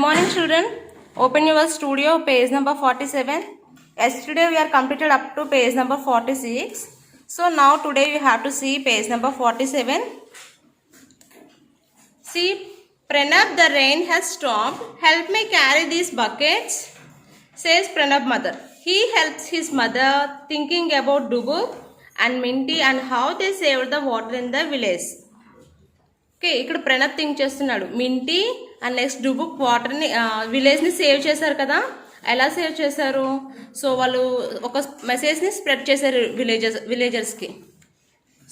morning children. Open your studio page number 47. Yesterday we are completed up to page number 46. So now today we have to see page number 47. See, Pranab, the rain has stopped. Help me carry these buckets, says Pranab mother. He helps his mother thinking about Dubu and Minty and how they saved the water in the village. Okay, ఇక్కడ Pranab think చేస్తున్నాడు. మింటీ and next డుబుక్ వాటర్ని విలేజ్ని save చేశారు కదా. ఎలా save చేశారు? So వాళ్ళు ఒక మెసేజ్ని స్ప్రెడ్ చేశారు విలేజర్స్కి.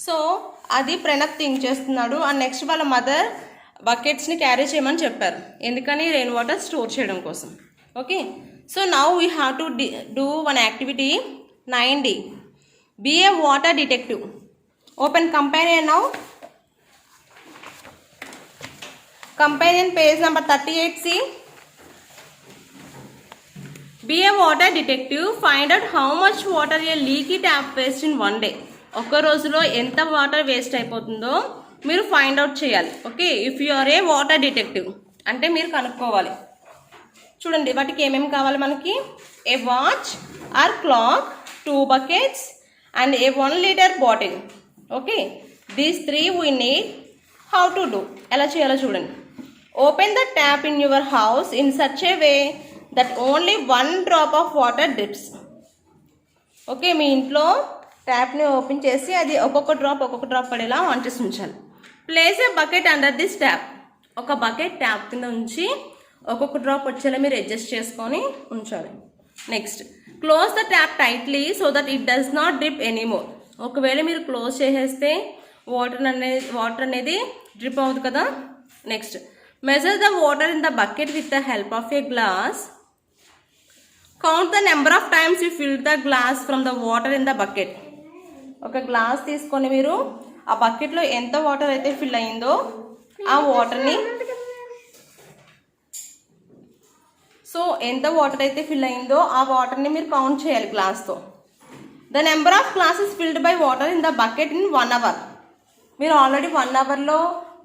సో అది ప్రణబ్ థింక్ చేస్తున్నాడు. అండ్ నెక్స్ట్ వాళ్ళ మదర్ బకెట్స్ని క్యారీ చేయమని చెప్పారు. ఎందుకని? రెయిన్ వాటర్ స్టోర్ చేయడం కోసం. Okay, so now we have to do one activity 9D. Be a water detective. Open companion now. Companion page number 38C. Be a water detective. Find out how much water a leaky tap wastes in one day. ఒక రోజులో ఎంత water waste అయిపోతుందో మీరు find out చేయాలి. Okay, if you are a water detective అంటే మీరు కనుక్కోవాలి. చూడండి, వాటికి ఏమేమి కావాలి మనకి? A watch or clock, 2 buckets and a 1 liter bottle. Okay, these 3 we need. How to do? ఎలా చేయాలో చూడండి. Open the tap in your house in such a way that only 1 drop of water drips. Okay, మీ ఇంట్లో ట్యాప్ని open చేసి అది ఒక్కొక్క drop పడేలా ఆన్ చేసి ఉంచాలి. Place A bucket under this tap. ఒక బకెట్ ట్యాప్ కింద ఉంచి ఒక్కొక్క డ్రాప్ వచ్చేలా మీరు అడ్జస్ట్ చేసుకొని ఉంచాలి. Next, close the tap tightly so that it does not drip anymore. ఒకవేళ మీరు క్లోజ్ చేసేస్తే వాటర్ అనేది డ్రిప్ అవుతుంది కదా. Next, measure the water in the bucket with the help of a glass. Count the number of times you filled the glass from the water in the bucket. ఒక glass తీసుకొని మీరు ఆ బకెట్లో ఎంత water అయితే fill అయిందో ఆ వాటర్ని మీరు కౌంట్ చేయాలి గ్లాస్తో. The number of glasses field by water in the bucket in 1 hour. మీరు ఆల్రెడీ 1 hourలో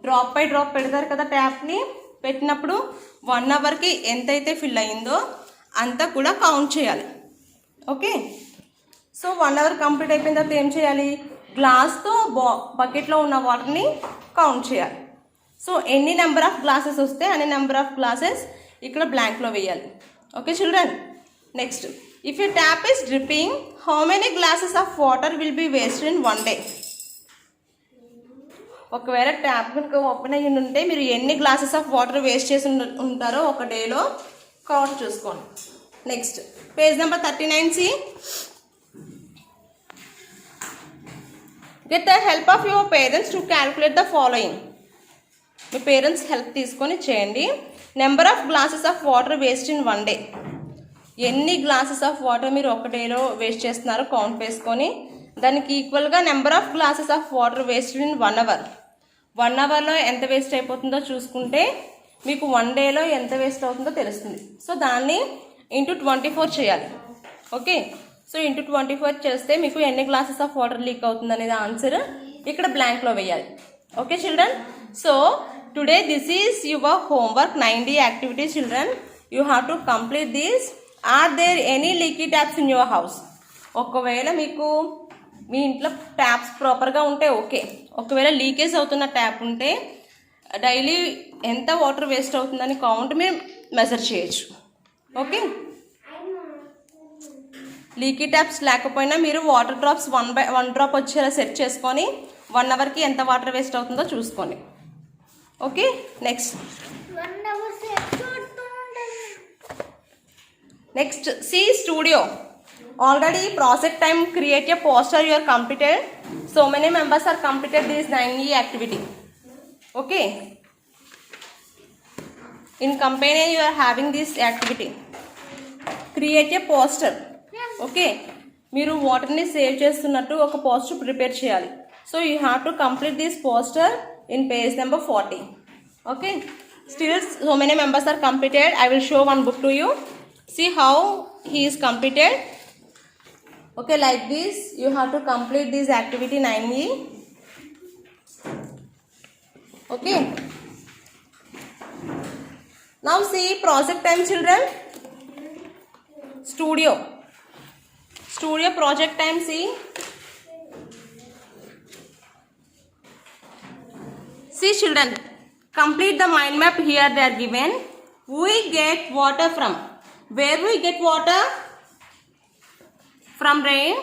డ్రాప్ బై డ్రాప్ పెడతారు కదా ట్యాప్ని. పెట్టినప్పుడు 1 hourకి ఎంతైతే ఫిల్ అయిందో అంతా కూడా కౌంట్ చేయాలి. ఓకే, సో 1 hour కంప్లీట్ అయిపోయిన తర్వాత ఏం చేయాలి? గ్లాస్తో బకెట్లో ఉన్న వాటర్ని కౌంట్ చేయాలి. సో ఎన్ని నెంబర్ ఆఫ్ గ్లాసెస్ వస్తే అన్ని నెంబర్ ఆఫ్ గ్లాసెస్ ఇక్కడ బ్లాంక్లో వేయాలి. Okay children. Next, if you tap is dripping, how many glasses of water will be wasted in 1 day. ఒకవేళ ట్యాప్ కనుక ఓపెన్ అయ్యి ఉంటే మీరు ఎన్ని గ్లాసెస్ ఆఫ్ వాటర్ వేస్ట్ చేసి ఉంటారో ఒక డేలో కౌంట్ చూసుకోండి. Next, page number 39C. Get the help of your parents to calculate the following. Me parents help తీసుకొని చేయండి. Number of glasses of water waste in 1 day. ఎన్ని గ్లాసెస్ ఆఫ్ వాటర్ మీరు ఒక డేలో వేస్ట్ చేస్తున్నారో కౌంట్ వేసుకొని దానికి ఈక్వల్గా number of glasses of water wasted in 1 hour. 1 hourలో ఎంత వేస్ట్ అయిపోతుందో చూసుకుంటే మీకు 1 dayలో ఎంత వేస్ట్ అవుతుందో తెలుస్తుంది. సో దాన్ని ఇంటూ 24 చేయాలి. ఓకే, సో ఇంటూ 24 చేస్తే మీకు ఎన్ని గ్లాసెస్ ఆఫ్ వాటర్ లీక్ అవుతుంది అనేది ఆన్సర్ ఇక్కడ బ్లాంక్లో వేయాలి. Okay children. So today this is your homework 9D activity children. You have to complete this. Are there any leaky taps in your house? ఒకవేళ మీకు మీ ఇంట్లో ట్యాప్స్ ప్రాపర్గా ఉంటే ఓకే. ఒకవేళ లీకేజ్ అవుతున్న ట్యాప్ ఉంటే డైలీ ఎంత వాటర్ వేస్ట్ అవుతుందని కౌంట్ మీరు మెజర్ చేయొచ్చు. ఓకే, లీకీ ట్యాప్స్ లేకపోయినా మీరు వాటర్ డ్రాప్స్ 1 drop వచ్చేలా సెట్ చేసుకొని 1 hourకి ఎంత వాటర్ వేస్ట్ అవుతుందో చూసుకోండి. Okay, next C studio. Already project time create a poster you are completed. So many members are completed this 9E activity. Okay, in companion you are having this activity. Create a poster. Okay, మీరు వాటర్ని save చేస్తున్నట్టు ఒక poster prepare చేయాలి. So you have to complete this poster in page number 40. Okay, still so many members are completed. I will show one book to you. See how he is completed. Okay, like this you have to complete this activity 9E. Okay, Now see project time, children. Studio project time. See children, complete the mind map. Here they are given. We get water from where? We get water from rain.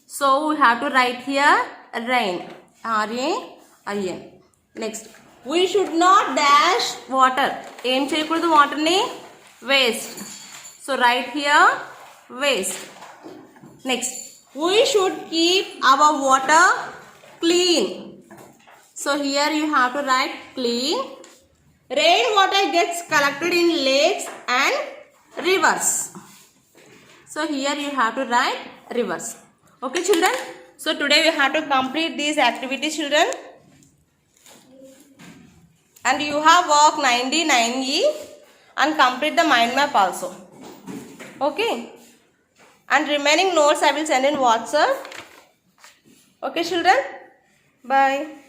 So we have to write here rain, RAIN. Next, we should not dash water. Aim cheyakoodu water ni waste. So write here waste. Next, we should keep our water clean. So here you have to write clean. Rain water gets collected in lakes and rivers. So here you have to write rivers. Okay, children. So today we have to complete these activities, children. And you have work 99E and complete the mind map also. Okay. And remaining notes I will send in WhatsApp. Okay, children. Bye.